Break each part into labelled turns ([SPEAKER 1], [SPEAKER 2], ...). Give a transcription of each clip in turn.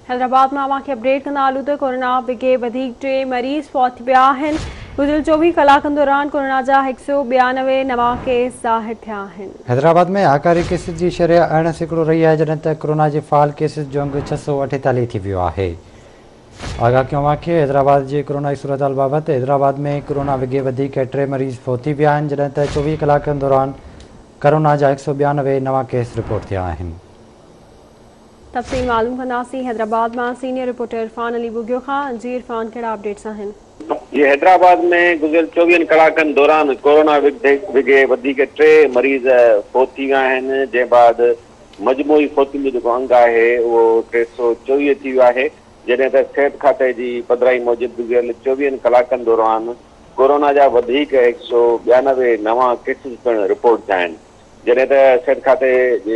[SPEAKER 1] हैदराबाद में अवां खे अपडेट कंदा हलूं त कोरोना विगे वधीक 3 मरीज़ फौत पिया आहिनि। गुज़िरियल 24 कलाकनि दौरान कोरोना जा 192 नवां केस ज़ाहिर थिया आहिनि।
[SPEAKER 2] हैदराबाद में आकारी केसिस की शरह 18% रही है, जॾहिं त कोरोना के फाल केसिस जो अंग 648 थी वियो आहे। आगाह कयूं आहे हैदराबाद के कोरोना जी सूरत हाल बाबत। हैदराबाद में कोरोना विगे वधीक 3 मरीज़ फौत थी विया आहिनि, जॾहिं त 24 कलाकनि दौरान कोरोना जा 192 नवां केस रिपोर्ट थिया आहिनि।
[SPEAKER 1] तफ़सील मालूम कंदासीं हैदराबाद में सीनियर रिपोर्टर इरफान अली बुगियो खां। जी इरफान, कहिड़ा अपडेट्स आहिनि?
[SPEAKER 3] ये हैदराबाद में गुज़िरियल 24 कलाकनि दौरान कोरोना विगे वधीक 3 मरीज़ फौत थी विया आहिनि, जंहिं बाद मजमूई फौतुनि जो जेको अंग आहे उहो 324 थी वियो आहे। जॾहिं त सिहत खाते जी पधिराई मूजिबि गुज़िरियल 24 कलाकनि दौरान कोरोना जा वधीक 192 नवां केसिस पिणु रिपोर्ट थिया आहिनि। जॾहिं त सिहत खाते जी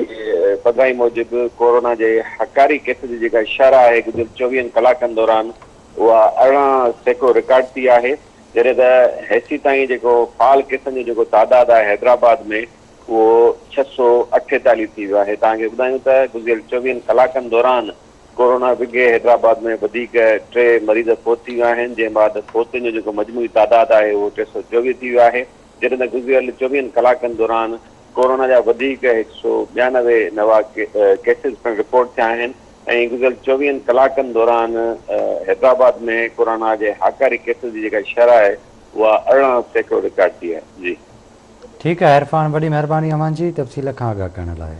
[SPEAKER 3] पधिराई मूजिबि कोरोना जे हकारी केस जी जेका शरह आहे गुज़िरियल 24 कलाकनि दौरान उहा 18% रिकॉर्ड थी आहे। जॾहिं त हेसी ताईं जेको फाल केसनि जो जेको तादाद आहे हैदराबाद में उहो 648 थी वियो आहे। तव्हांखे ॿुधायूं त गुज़िरियल 24 कलाकनि दौरान कोरोना विगे हैदराबाद में वधीक 3 मरीज़ फौत थी विया आहिनि, जंहिं बाद फौतुनि जो जेको मजमूई तादाद आहे उहो 324 थी वियो आहे। जॾहिं त गुज़िरियल 24 कलाकनि दौरान कोरोना जा वधीक 192 नवां केसिस पिणु रिपोर्ट थिया आहिनि ऐं गुज़िरियल 24 कलाकनि दौरान हैदराबाद में कोरोना जे हाकारी केसिस जी जेका शरह आहे उहा 18% रिकॉर्ड थी आहे। जी
[SPEAKER 2] ठीक है इरफान, बड़ी मेहरबानी अमान जी तफ़सील खां आगाह करण लाइ।